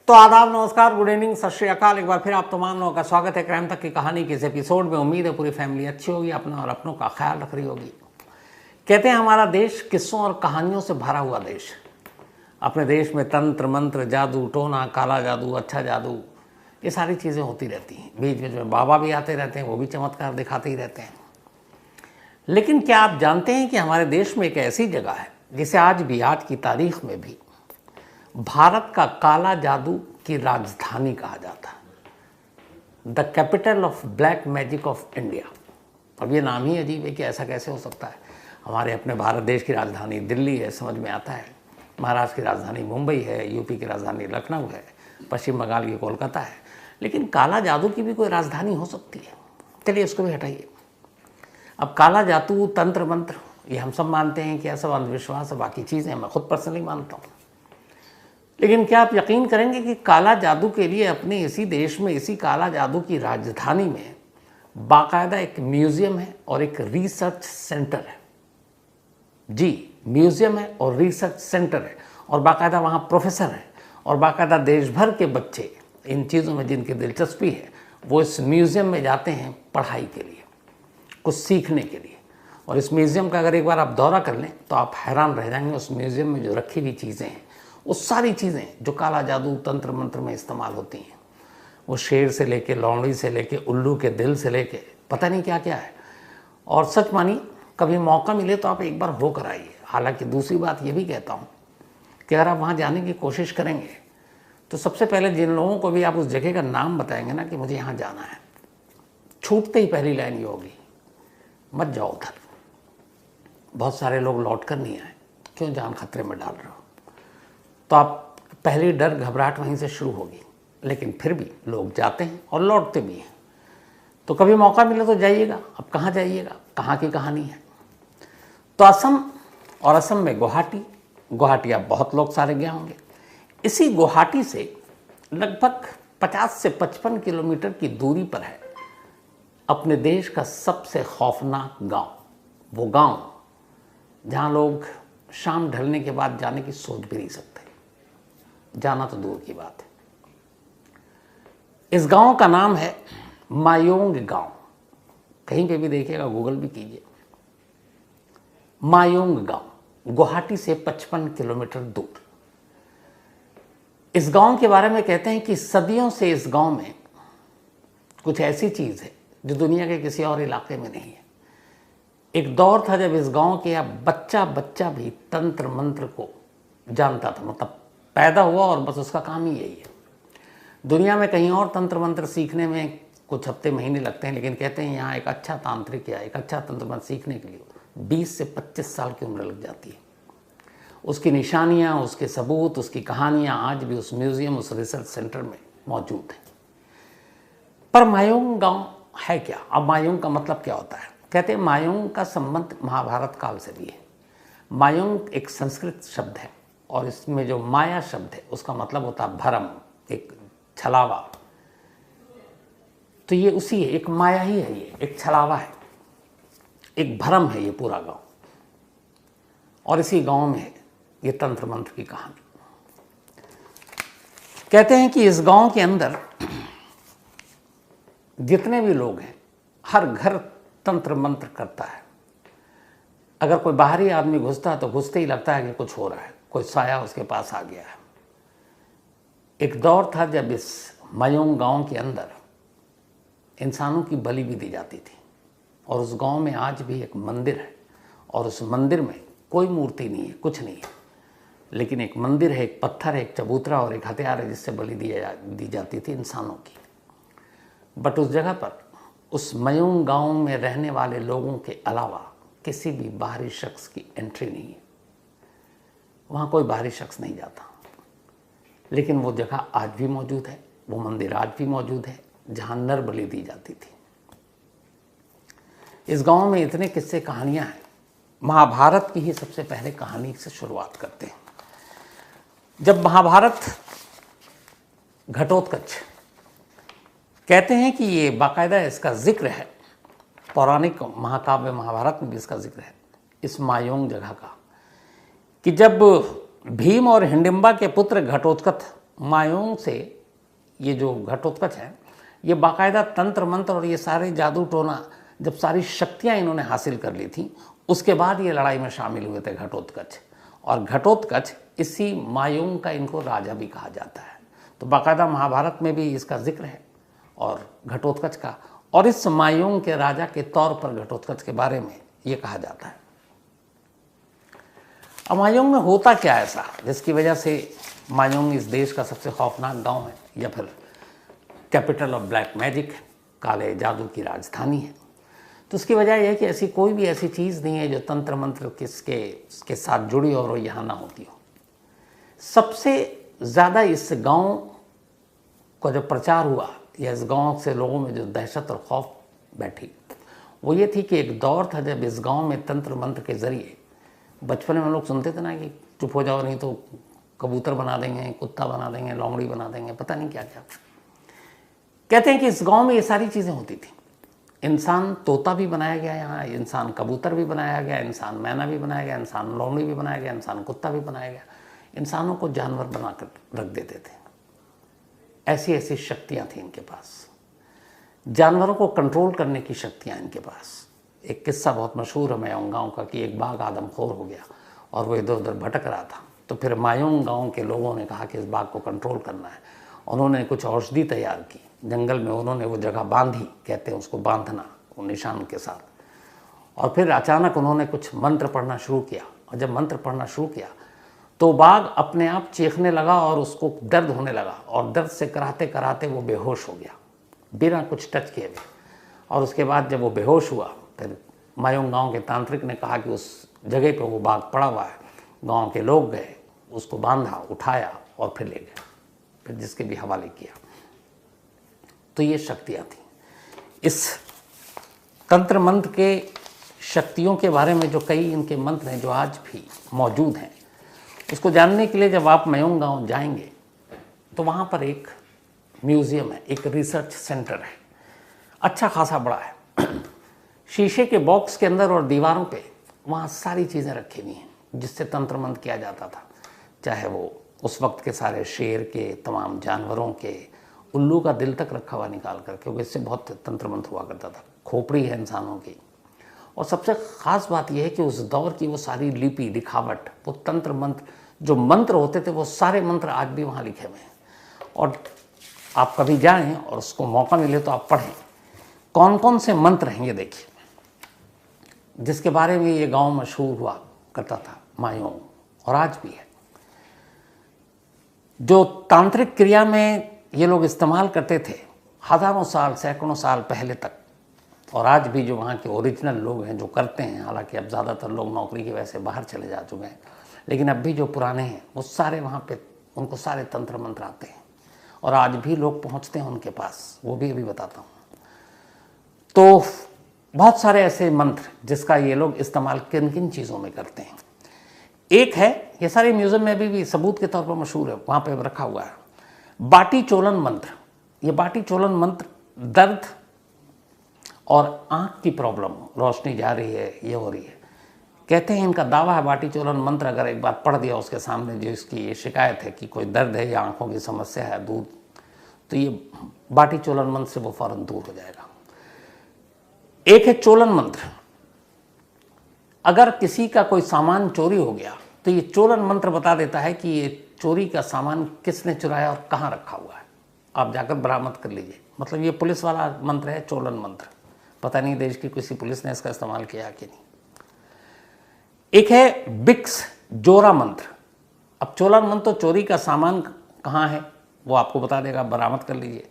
तो आदाब, नमस्कार, गुड इवनिंग, सत श्री अकाल। एक बार फिर आप तमाम लोगों का स्वागत है क्राइम तक की कहानी के इस एपिसोड में। उम्मीद है पूरी फैमिली अच्छी होगी, अपना और अपनों का ख्याल रख रही होगी। कहते हैं हमारा देश किस्सों और कहानियों से भरा हुआ देश। अपने देश में तंत्र मंत्र, जादू टोना, काला जादू, अच्छा जादू, ये सारी चीज़ें होती रहती हैं। बीच बीच में बाबा भी आते रहते हैं, वो भी चमत्कार दिखाते ही रहते हैं। लेकिन क्या आप जानते हैं कि हमारे देश में एक ऐसी जगह है जिसे आज भी, आज की तारीख में भी भारत का काला जादू की राजधानी कहा जाता है, the capital of black magic of India. अब ये नाम ही अजीब है कि ऐसा कैसे हो सकता है। हमारे अपने भारत देश की राजधानी दिल्ली है, समझ में आता है। महाराष्ट्र की राजधानी मुंबई है, यूपी की राजधानी लखनऊ है, पश्चिम बंगाल की कोलकाता है, लेकिन काला जादू की भी कोई राजधानी हो सकती है। चलिए इसको भी हटाइए। अब काला जादू, तंत्र मंत्र, ये हम सब मानते हैं कि ऐसा अंधविश्वास है, बाकी चीज़ें मैं खुद पर्सनली मानता हूँ। लेकिन क्या आप यकीन करेंगे कि काला जादू के लिए अपने इसी देश में, इसी काला जादू की राजधानी में बाकायदा एक म्यूज़ियम है और एक रिसर्च सेंटर है। जी, म्यूज़ियम है और रिसर्च सेंटर है, और बाकायदा वहाँ प्रोफेसर है, और बाकायदा देश भर के बच्चे इन चीज़ों में जिनकी दिलचस्पी है वो इस म्यूज़ियम में जाते हैं पढ़ाई के लिए, कुछ सीखने के लिए। और इस म्यूज़ियम का अगर एक बार आप दौरा कर लें तो आप हैरान रह जाएंगे। उस म्यूज़ियम में जो रखी हुई चीज़ें हैं, वो सारी चीज़ें जो काला जादू तंत्र मंत्र में इस्तेमाल होती हैं, वो शेर से लेके, लौंडी से लेके, उल्लू के दिल से लेके पता नहीं क्या क्या है। और सच मानिए, कभी मौका मिले तो आप एक बार होकर आइए। हालांकि दूसरी बात ये भी कहता हूँ कि अगर आप वहाँ जाने की कोशिश करेंगे तो सबसे पहले जिन लोगों को भी आप उस जगह का नाम बताएंगे ना कि मुझे यहाँ जाना है, छूटते ही पहली लाइन ये होगी, मत जाओ उधर। बहुत सारे लोग लौट कर नहीं आए, क्यों जान खतरे में डाल रहे हो। तो आप पहली डर घबराहट वहीं से शुरू होगी। लेकिन फिर भी लोग जाते हैं और लौटते भी हैं। तो कभी मौका मिले तो जाइएगा। अब कहाँ जाइएगा, कहाँ की कहानी है। तो असम, और असम में गुवाहाटी आप बहुत लोग सारे गए होंगे। इसी गुवाहाटी से लगभग 50 से 55 किलोमीटर की दूरी पर है अपने देश का सबसे खौफनाक गांव। वो गांव जहाँ लोग शाम ढलने के बाद जाने की सोच भी नहीं सकते, जाना तो दूर की बात है। इस गांव का नाम है मायोंग गांव। कहीं पे भी देखिएगा, गूगल भी कीजिए। मायोंग गांव गुवाहाटी से 55 किलोमीटर दूर। इस गांव के बारे में कहते हैं कि सदियों से इस गांव में कुछ ऐसी चीज है जो दुनिया के किसी और इलाके में नहीं है। एक दौर था जब इस गांव के बच्चा बच्चा भी तंत्र मंत्र को जानता था। मतलब पैदा हुआ और बस उसका काम ही यही है। दुनिया में कहीं और तंत्र मंत्र सीखने में कुछ हफ्ते महीने लगते हैं, लेकिन कहते हैं यहाँ एक अच्छा तांत्रिक या एक अच्छा तंत्र मंत्र सीखने के लिए 20 से 25 साल की उम्र लग जाती है। उसकी निशानियाँ, उसके सबूत, उसकी कहानियाँ आज भी उस म्यूज़ियम, उस रिसर्च सेंटर में मौजूद हैं। पर मायोंग गांव है क्या? अब मायोंग का मतलब क्या होता है? कहते हैं मायोंग का संबंध महाभारत काल से भी है। मायोंग एक संस्कृत शब्द है, और इसमें जो माया शब्द है उसका मतलब होता है भरम, एक छलावा। तो ये उसी है, एक माया ही है, ये एक छलावा है, एक भरम है ये पूरा गांव। और इसी गांव में है ये तंत्र मंत्र की कहानी। कहते हैं कि इस गांव के अंदर जितने भी लोग हैं, हर घर तंत्र मंत्र करता है। अगर कोई बाहरी आदमी घुसता है तो घुसते ही लगता है कि कुछ हो रहा है, कोई साया उसके पास आ गया है। एक दौर था जब इस मायोंग गांव के अंदर इंसानों की बलि भी दी जाती थी। और उस गांव में आज भी एक मंदिर है, और उस मंदिर में कोई मूर्ति नहीं है, कुछ नहीं है, लेकिन एक मंदिर है, एक पत्थर है, एक चबूतरा और एक हथियार है जिससे बलि दी जाती थी इंसानों की। बट उस जगह पर, उस मायोंग गांव में रहने वाले लोगों के अलावा किसी भी बाहरी शख्स की एंट्री नहीं है। वहाँ कोई बाहरी शख्स नहीं जाता। लेकिन वो जगह आज भी मौजूद है, वो मंदिर आज भी मौजूद है जहाँ नर बलि दी जाती थी। इस गांव में इतने किस्से कहानियाँ हैं। महाभारत की ही सबसे पहले कहानी से शुरुआत करते हैं। जब महाभारत, घटोत्कच, कहते हैं कि ये बाकायदा इसका जिक्र है, पौराणिक महाकाव्य महाभारत में भी इसका जिक्र है, इस मायोंग जगह का, कि जब भीम और हिडिंबा के पुत्र घटोत्कच मायोंग से ये जो घटोत्कच है, ये बाकायदा तंत्र मंत्र और ये सारे जादू टोना, जब सारी शक्तियां इन्होंने हासिल कर ली थी, उसके बाद ये लड़ाई में शामिल हुए थे घटोत्कच। और घटोत्कच इसी मायोंग का इनको राजा भी कहा जाता है। तो बाकायदा महाभारत में भी इसका जिक्र है और घटोत्कच का, और इस मायोंग के राजा के तौर पर घटोत्कच के बारे में ये कहा जाता है। अब मायोंग में होता क्या ऐसा जिसकी वजह से मायोंग इस देश का सबसे खौफनाक गांव है, या फिर कैपिटल ऑफ ब्लैक मैजिक है, काले जादू की राजधानी है। तो उसकी वजह यह है कि ऐसी कोई भी ऐसी चीज़ नहीं है जो तंत्र मंत्र के साथ जुड़ी और वो यहाँ ना होती हो। सबसे ज़्यादा इस गांव का जो प्रचार हुआ, या इस गांव से लोगों में जो दहशत और खौफ बैठी, वो ये थी कि एक दौर था जब इस गांव में तंत्र मंत्र के ज़रिए, बचपन में हम लोग सुनते थे ना कि चुप हो जाओ नहीं तो कबूतर बना देंगे, कुत्ता बना देंगे, लोमड़ी बना देंगे, पता नहीं क्या क्या। कहते हैं कि इस गांव में ये सारी चीज़ें होती थी। इंसान तोता भी बनाया गया यहाँ, इंसान कबूतर भी बनाया गया, इंसान मैना भी बनाया गया, इंसान लोमड़ी भी बनाया गया, इंसान कुत्ता भी बनाया गया। इंसानों को जानवर बनाकर रख देते थे। ऐसी ऐसी शक्तियाँ थी इनके पास, जानवरों को कंट्रोल करने की शक्तियाँ इनके पास। एक किस्सा बहुत मशहूर है मायोंग गाँव का कि एक बाघ आदमखोर हो गया और वो इधर उधर भटक रहा था। तो फिर मायोंग गाँव के लोगों ने कहा कि इस बाघ को कंट्रोल करना है। उन्होंने कुछ औषधि तैयार की, जंगल में उन्होंने वो जगह बांधी, कहते हैं उसको बांधना, वो निशान के साथ। और फिर अचानक उन्होंने कुछ मंत्र पढ़ना शुरू किया, और जब मंत्र पढ़ना शुरू किया तो बाघ अपने आप चीखने लगा और उसको दर्द होने लगा, और दर्द से कराते कराते वो बेहोश हो गया बिना कुछ टच किए हुए। और उसके बाद जब वो बेहोश हुआ, फिर मायोंग गाँव के तांत्रिक ने कहा कि उस जगह पर वो बाघ पड़ा हुआ है। गाँव के लोग गए, उसको बांधा, उठाया और फिर ले गए, फिर जिसके भी हवाले किया। तो ये शक्तियाँ थी। इस तंत्र मंत्र के शक्तियों के बारे में जो कई इनके मंत्र हैं जो आज भी मौजूद हैं, उसको जानने के लिए जब आप मायोंग गाँव जाएंगे तो वहाँ पर एक म्यूज़ियम है, एक रिसर्च सेंटर है, अच्छा खासा बड़ा है। शीशे के बॉक्स के अंदर और दीवारों पे वहाँ सारी चीज़ें रखी हुई हैं जिससे तंत्र मंत्र किया जाता था। चाहे वो उस वक्त के सारे शेर के, तमाम जानवरों के, उल्लू का दिल तक रखा हुआ निकाल कर, क्योंकि इससे बहुत तंत्र मंत्र हुआ करता था। खोपड़ी है इंसानों की। और सबसे ख़ास बात यह है कि उस दौर की वो सारी लिपि, लिखावट, वो तंत्र मंत्र, जो मंत्र होते थे, वो सारे मंत्र आज भी वहाँ लिखे हुए हैं। और आप कभी जाएं और उसको मौका मिले तो आप पढ़ें कौन कौन से मंत्र हैं। ये देखिए, जिसके बारे में ये गाँव मशहूर हुआ करता था मायोंग, और आज भी है। जो तांत्रिक क्रिया में ये लोग इस्तेमाल करते थे हज़ारों साल, सैकड़ों साल पहले तक, और आज भी जो वहाँ के ओरिजिनल लोग हैं जो करते हैं, हालांकि अब ज़्यादातर लोग नौकरी की वजह से बाहर चले जा चुके हैं, लेकिन अब भी जो पुराने हैं वो सारे वहाँ पे, उनको सारे तंत्र मंत्र आते हैं और आज भी लोग पहुँचते हैं उनके पास। वो भी अभी बताता हूँ। तो बहुत सारे ऐसे मंत्र जिसका ये लोग इस्तेमाल किन किन चीज़ों में करते हैं। एक है, ये सारे म्यूज़ियम में भी सबूत के तौर पर मशहूर है, वहाँ पे रखा हुआ है, बाटी चोलन मंत्र। ये बाटी चोलन मंत्र दर्द और आँख की प्रॉब्लम, रोशनी जा रही है, ये हो रही है, कहते हैं इनका दावा है बाटी चोलन मंत्र अगर एक बार पढ़ दिया उसके सामने, जो इसकी ये शिकायत है कि कोई दर्द है या आँखों की समस्या है दूर, तो ये बाटी चोलन मंत्र से वो फ़ौरन दूर हो जाएगा। एक है चोलन मंत्र। अगर किसी का कोई सामान चोरी हो गया तो ये चोलन मंत्र बता देता है कि ये चोरी का सामान किसने चुराया और कहाँ रखा हुआ है, आप जाकर बरामद कर लीजिए। मतलब ये पुलिस वाला मंत्र है, चोलन मंत्र। पता नहीं देश की किसी पुलिस ने इसका इस्तेमाल किया कि नहीं। एक है बिक्स जोरा मंत्र। अब चोलन मंत्र तो चोरी का सामान कहाँ है वो आपको बता देगा, बरामद कर लीजिए।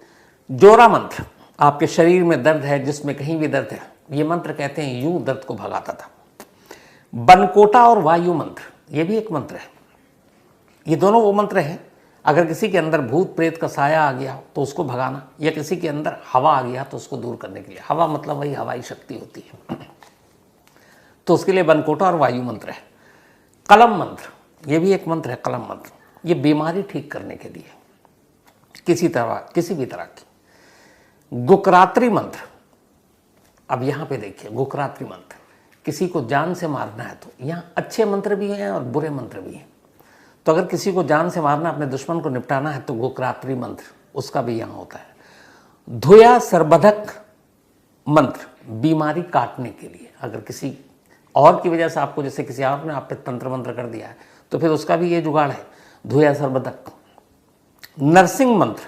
जोरा मंत्र, आपके शरीर में दर्द है, जिसमें कहीं भी दर्द है, ये मंत्र कहते हैं यूं दर्द को भगाता था। बनकोटा और वायु मंत्र, ये भी एक मंत्र है। ये दोनों वो मंत्र हैं, अगर किसी के अंदर भूत प्रेत का साया आ गया तो उसको भगाना, या किसी के अंदर हवा आ गया तो उसको दूर करने के लिए। हवा मतलब वही हवाई शक्ति होती है, तो उसके लिए बनकोटा और वायु मंत्र है। कलम मंत्र, ये भी एक मंत्र है, कलम मंत्र। ये बीमारी ठीक करने के लिए, किसी भी तरह की। गुकरात्री मंत्र, अब यहाँ पे देखिए, गुकरात्री मंत्र, किसी को जान से मारना है तो यहाँ अच्छे मंत्र भी हैं और बुरे मंत्र भी हैं। तो अगर किसी को जान से मारना, अपने दुश्मन को निपटाना है तो गोक्रात्री मंत्र, उसका भी यहाँ होता है। धुया सर्बधक मंत्र, बीमारी काटने के लिए। अगर किसी और की वजह से आपको, जैसे किसी और ने आप पे तंत्र मंत्र कर दिया है, तो फिर उसका भी ये जुगाड़ है, धुया सर्बधक। नरसिंह मंत्र,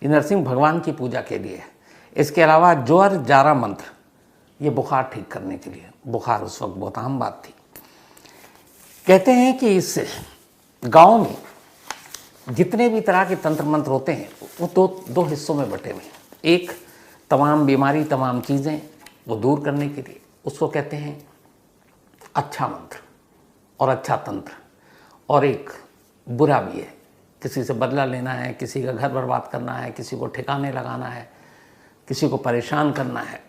ये नरसिंह भगवान की पूजा के लिए है। इसके अलावा ज्वर जारा मंत्र, ये बुखार ठीक करने के लिए। बुखार उस वक्त बहुत आम बात थी। कहते हैं कि इस गांव में जितने भी तरह के तंत्र मंत्र होते हैं वो दो हिस्सों में बटे हुए हैं। एक तमाम बीमारी, तमाम चीज़ें वो दूर करने के लिए, उसको कहते हैं अच्छा मंत्र और अच्छा तंत्र। और एक बुरा भी है, किसी से बदला लेना है, किसी का घर बर्बाद करना है, किसी को ठिकाने लगाना है, किसी को परेशान करना है,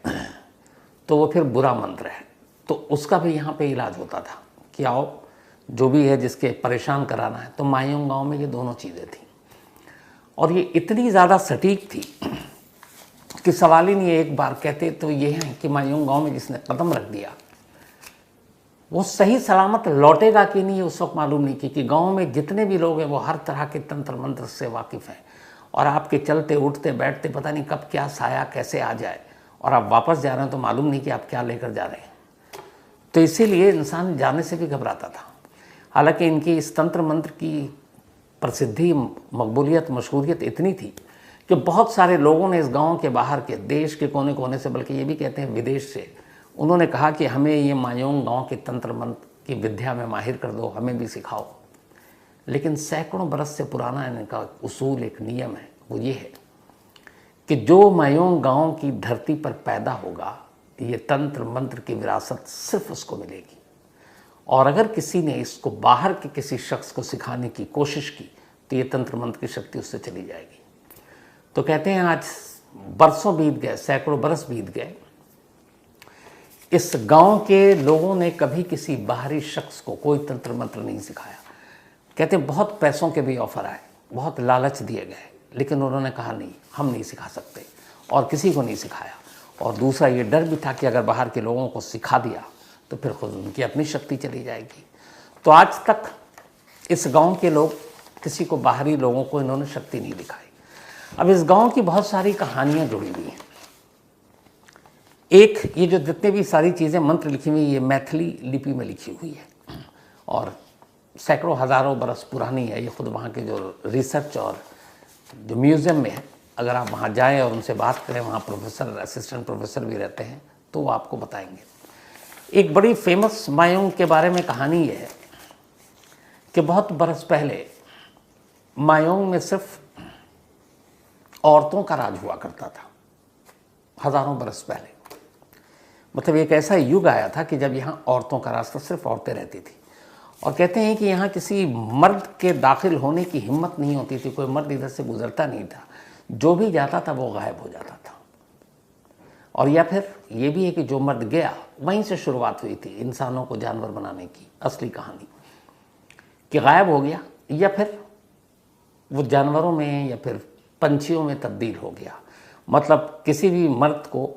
तो वो फिर बुरा मंत्र है। तो उसका भी यहाँ पे इलाज होता था कि आओ, जो भी है जिसके परेशान कराना है। तो मायूंग गांव में ये दोनों चीज़ें थी और ये इतनी ज़्यादा सटीक थी कि सवाल ही नहीं है। एक बार कहते तो ये हैं कि मायूंग गांव में जिसने कदम रख दिया वो सही सलामत लौटेगा कि नहीं, उस वक्त मालूम नहीं, क्योंकि गांव में जितने भी लोग हैं वो हर तरह के तंत्र मंत्र से वाकिफ़ हैं और आपके चलते उठते बैठते पता नहीं कब क्या साया कैसे आ जाए और आप वापस जा रहे हैं तो मालूम नहीं कि आप क्या लेकर जा रहे हैं। तो इसीलिए इंसान जाने से भी घबराता था। हालांकि इनकी इस तंत्र मंत्र की प्रसिद्धि, मकबूलियत, मशहूरियत इतनी थी कि बहुत सारे लोगों ने इस गांव के बाहर के, देश के कोने कोने से, बल्कि ये भी कहते हैं विदेश से, उन्होंने कहा कि हमें ये मायूंग गांव के तंत्र मंत्र की विद्या में माहिर कर दो, हमें भी सिखाओ। लेकिन सैकड़ों बरस से पुराना इनका उसूल, एक नियम है, वो ये है कि जो मायूंग गांव की धरती पर पैदा होगा ये तंत्र मंत्र की विरासत सिर्फ उसको मिलेगी। और अगर किसी ने इसको बाहर के किसी शख्स को सिखाने की कोशिश की तो ये तंत्र मंत्र की शक्ति उससे चली जाएगी। तो कहते हैं आज बरसों बीत गए, सैकड़ों बरस बीत गए, इस गांव के लोगों ने कभी किसी बाहरी शख्स को कोई तंत्र मंत्र नहीं सिखाया। कहते हैं बहुत पैसों के भी ऑफर आए, बहुत लालच दिए गए, लेकिन उन्होंने कहा नहीं, हम नहीं सिखा सकते और किसी को नहीं सिखाया। और दूसरा ये डर भी था कि अगर बाहर के लोगों को सिखा दिया तो फिर खुद उनकी अपनी शक्ति चली जाएगी। तो आज तक इस गांव के लोग, किसी को बाहरी लोगों को इन्होंने शक्ति नहीं दिखाई। अब इस गांव की बहुत सारी कहानियां जुड़ी हुई हैं। एक ये जो जितने भी सारी चीज़ें मंत्र लिखी हुई, ये मैथिली लिपि में लिखी हुई है और सैकड़ों हज़ारों बरस पुरानी है। ये खुद वहाँ के जो रिसर्च और जो म्यूज़ियम में है, अगर आप वहाँ जाएं और उनसे बात करें, वहाँ प्रोफेसर, असिस्टेंट प्रोफेसर भी रहते हैं, तो वो आपको बताएंगे। एक बड़ी फेमस मायूंग के बारे में कहानी ये है कि बहुत बरस पहले मायूंग में सिर्फ औरतों का राज हुआ करता था। हज़ारों बरस पहले, मतलब एक ऐसा युग आया था कि जब यहाँ औरतों का राज था, सिर्फ औरतें रहती थी। और कहते हैं कि यहाँ किसी मर्द के दाखिल होने की हिम्मत नहीं होती थी, कोई मर्द इधर से गुजरता नहीं था, जो भी जाता था वो गायब हो जाता था। और या फिर ये भी है कि जो मर्द गया, वहीं से शुरुआत हुई थी इंसानों को जानवर बनाने की असली कहानी, कि गायब हो गया या फिर वो जानवरों में या फिर पंछियों में तब्दील हो गया। मतलब किसी भी मर्द को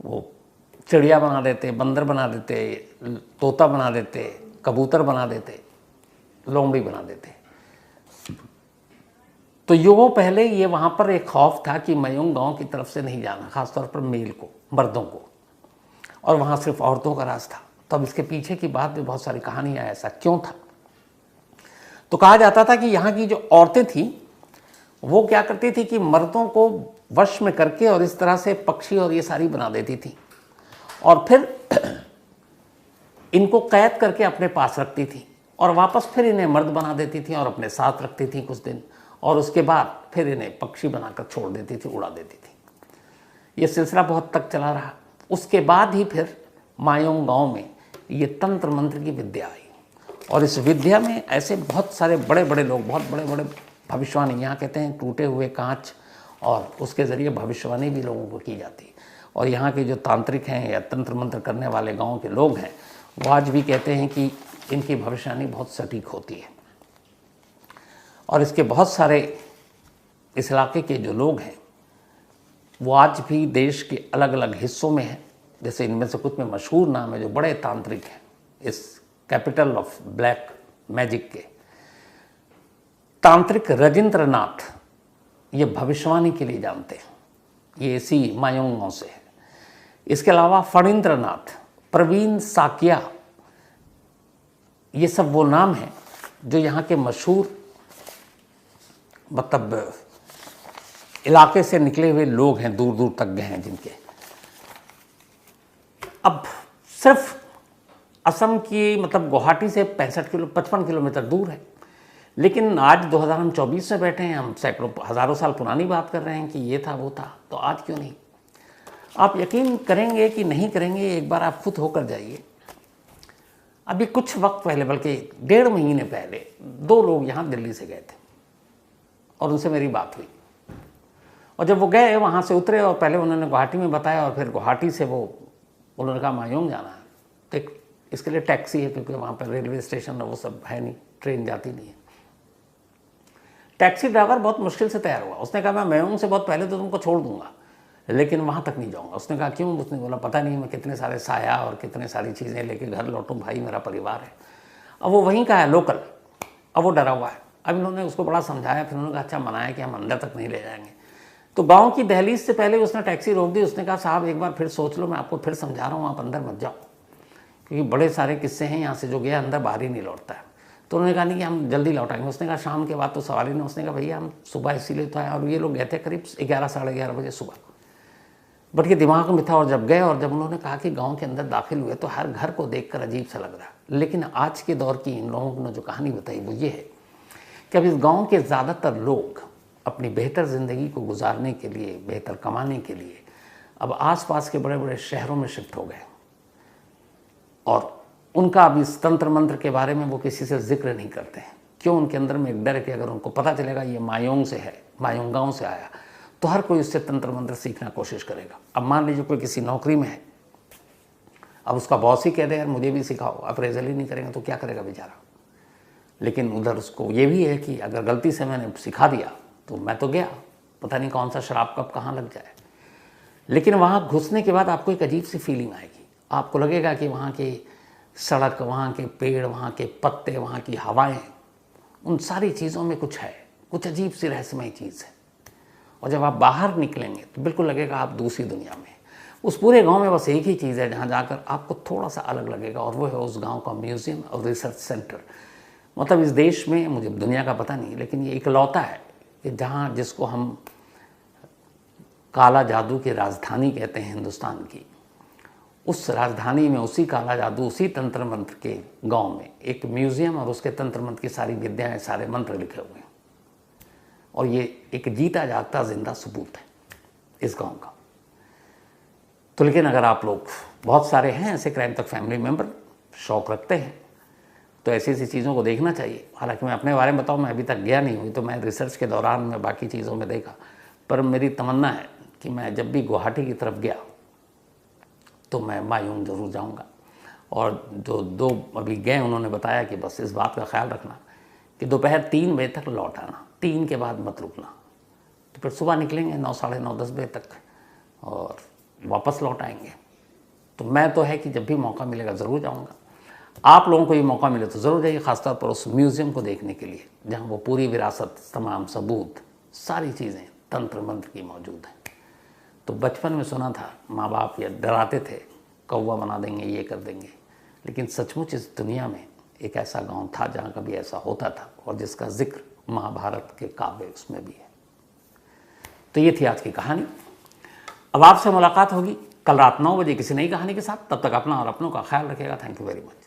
वो चिड़िया बना देते, बंदर बना देते, तोता बना देते, कबूतर बना देते, लोमड़ी बना देते। तो युगों पहले ये वहाँ पर एक खौफ था कि मायूंग गांव की तरफ से नहीं जाना, खासतौर पर मेल को, मर्दों को, और वहाँ सिर्फ औरतों का राज था। तो अब इसके पीछे की बात भी बहुत सारी कहानियाँ, ऐसा क्यों था। तो कहा जाता था कि यहाँ की जो औरतें थीं वो क्या करती थी कि मर्दों को वश में करके और इस तरह से पक्षी और ये सारी बना देती थी और फिर इनको कैद करके अपने पास रखती थी और वापस फिर इन्हें मर्द बना देती थी और अपने साथ रखती थी कुछ दिन, और उसके बाद फिर इन्हें पक्षी बनाकर छोड़ देती थी, उड़ा देती थी। ये सिलसिला बहुत तक चला रहा। उसके बाद ही फिर मायूंग गांव में ये तंत्र मंत्र की विद्या आई और इस विद्या में ऐसे बहुत सारे बड़े बड़े लोग, बहुत बड़े बड़े भविष्यवाणी, यहाँ कहते हैं टूटे हुए कांच, और उसके ज़रिए भविष्यवाणी भी लोगों को की जाती। और यहाँ के जो तांत्रिक हैं या तंत्र मंत्र करने वाले गांव के लोग हैं, वो आज भी कहते हैं कि इनकी भविष्यवाणी बहुत सटीक होती है। और इसके बहुत सारे इस इलाके के जो लोग हैं वो आज भी देश के अलग अलग हिस्सों में हैं। जैसे इनमें से कुछ में मशहूर नाम है जो बड़े तांत्रिक हैं इस कैपिटल ऑफ ब्लैक मैजिक के, तांत्रिक रजिंद्र नाथ ये भविष्यवाणी के लिए जानते हैं, ये इसी मायोंग गांव से है। इसके अलावा फणींद्र नाथ, प्रवीण साकिया, ये सब वो नाम हैं जो यहाँ के मशहूर मतलब इलाके से निकले हुए लोग हैं, दूर दूर तक गए हैं जिनके। अब सिर्फ असम की मतलब गुवाहाटी से 55 किलोमीटर दूर है, लेकिन आज 2024 में बैठे हैं हम, सैकड़ों हज़ारों साल पुरानी बात कर रहे हैं कि ये था वो था, तो आज क्यों नहीं। आप यकीन करेंगे कि नहीं करेंगे, एक बार आप खुद होकर जाइए। अभी कुछ वक्त पहले, बल्कि 1.5 महीने पहले, 2 लोग यहाँ दिल्ली से गए थे और उनसे मेरी बात हुई। और जब वो गए वहाँ से उतरे और पहले उन्होंने गुवाहाटी में बताया और फिर गुवाहाटी से वो उन्होंने कहा मायोंग जाना है, तो इसके लिए टैक्सी है क्योंकि वहाँ पर रेलवे स्टेशन वो सब है नहीं, ट्रेन जाती नहीं है। टैक्सी ड्राइवर बहुत मुश्किल से तैयार हुआ, उसने कहा मैं मायोंग से बहुत पहले तो तुमको छोड़ दूंगा लेकिन वहाँ तक नहीं जाऊँगा। उसने कहा क्यों? उसने बोला पता नहीं, मैं कितने सारे साया और कितने सारी चीज़ें लेके घर लौटूँ, भाई मेरा परिवार है। अब वो वहीं का है, लोकल। अब वो डरा हुआ है। अब इन्होंने उसको बड़ा समझाया, फिर उन्होंने कहा अच्छा मनाया कि हम अंदर तक नहीं ले जाएंगे। तो गाँव की दहलीज से पहले उसने टैक्सी रोक दी। उसने कहा साहब एक बार फिर सोच लो, मैं आपको फिर समझा रहा हूँ, आप अंदर मत जाओ, क्योंकि बड़े सारे किस्से हैं यहाँ से, जो गया अंदर बाहर ही नहीं लौटता है। तो उन्होंने कहा नहीं कि हम जल्दी लौटाएंगे। उसने कहा शाम के बाद तो सवाल ही नहीं। उसने कहा भैया हम सुबह इसीलिए तो आए, और ये लोग गए थे करीब 11 साढ़े 11 बजे सुबह। बट ये दिमाग में था, और जब गए और जब उन्होंने कहा कि गांव के अंदर दाखिल हुए तो हर घर को देखकर अजीब सा लग रहा। लेकिन आज के दौर की इन लोगों ने जो कहानी बताई वो ये है कि अब इस गांव के ज़्यादातर लोग अपनी बेहतर ज़िंदगी को गुजारने के लिए, बेहतर कमाने के लिए अब आसपास के बड़े बड़े शहरों में शिफ्ट हो गए। और उनका अब इस तंत्र मंत्र के बारे में वो किसी से जिक्र नहीं करते हैं। क्यों? उनके अंदर में एक डर है कि अगर उनको पता चलेगा ये मायोंग से है, मायोंग गाँव से आया, तो हर कोई उससे तंत्र मंत्र सीखना कोशिश करेगा। अब मान लीजिए कोई किसी नौकरी में है, अब उसका बॉस ही कह दे यार मुझे भी सिखाओ, अप्रेजल ही नहीं करेंगे तो क्या करेगा बेचारा। लेकिन उधर उसको ये भी है कि अगर गलती से मैंने सिखा दिया तो मैं तो गया, पता नहीं कौन सा शराब कब कहाँ लग जाए। लेकिन वहाँ घुसने के बाद आपको एक अजीब सी फीलिंग आएगी। आपको लगेगा कि वहाँ की सड़क, वहाँ के पेड़, वहाँ के पत्ते, वहाँ की हवाएं, उन सारी चीज़ों में कुछ है, कुछ अजीब सी रहस्यमय चीज़ है। और जब आप बाहर निकलेंगे तो बिल्कुल लगेगा आप दूसरी दुनिया में। उस पूरे गांव में बस एक ही चीज़ है जहाँ जाकर आपको थोड़ा सा अलग लगेगा, और वो है उस गांव का म्यूज़ियम और रिसर्च सेंटर। मतलब इस देश में, मुझे दुनिया का पता नहीं, लेकिन ये इकलौता है कि जहाँ, जिसको हम काला जादू की राजधानी कहते हैं हिंदुस्तान की, उस राजधानी में, उसी काला जादू, उसी तंत्र मंत्र के गांव में एक म्यूज़ियम और उसके तंत्र मंत्र की सारी विद्याएँ, सारे मंत्र लिखे हुए हैं। और ये एक जीता जागता जिंदा सबूत है इस गांव का। तो लेकिन अगर आप लोग, बहुत सारे हैं ऐसे क्राइम तक फैमिली मेंबर, शौक़ रखते हैं, तो ऐसी ऐसी चीज़ों को देखना चाहिए। हालांकि मैं अपने बारे में बताऊँ, मैं अभी तक गया नहीं हुई, तो मैं रिसर्च के दौरान मैं बाकी चीज़ों में देखा। पर मेरी तमन्ना है कि मैं जब भी गुवाहाटी की तरफ गया तो मैं मायोंग ज़रूर जाऊँगा। और जो 2 अभी गए उन्होंने बताया कि बस इस बात का ख्याल रखना कि दोपहर 3 बजे तक लौट आना, 3 के बाद मत रुकना। तो फिर सुबह निकलेंगे 9, साढ़े 9, 10 बजे तक और वापस लौट आएंगे। तो मैं तो है कि जब भी मौका मिलेगा ज़रूर जाऊंगा। आप लोगों को ये मौका मिले तो ज़रूर जाइए, ख़ासतौर पर उस म्यूज़ियम को देखने के लिए जहाँ वो पूरी विरासत, तमाम सबूत, सारी चीज़ें तंत्र मंत्र की मौजूद हैं। तो बचपन में सुना था, माँ बाप या डराते थे कौवा बना देंगे, ये कर देंगे, लेकिन सचमुच इस दुनिया में एक ऐसा गांव था जहाँ कभी ऐसा होता था, और जिसका जिक्र महाभारत के काव्य उसमें भी है। तो ये थी आज की कहानी। अब आपसे मुलाकात होगी कल रात 9 बजे किसी नई कहानी के साथ। तब तक अपना और अपनों का ख्याल रखिएगा। Thank you very much.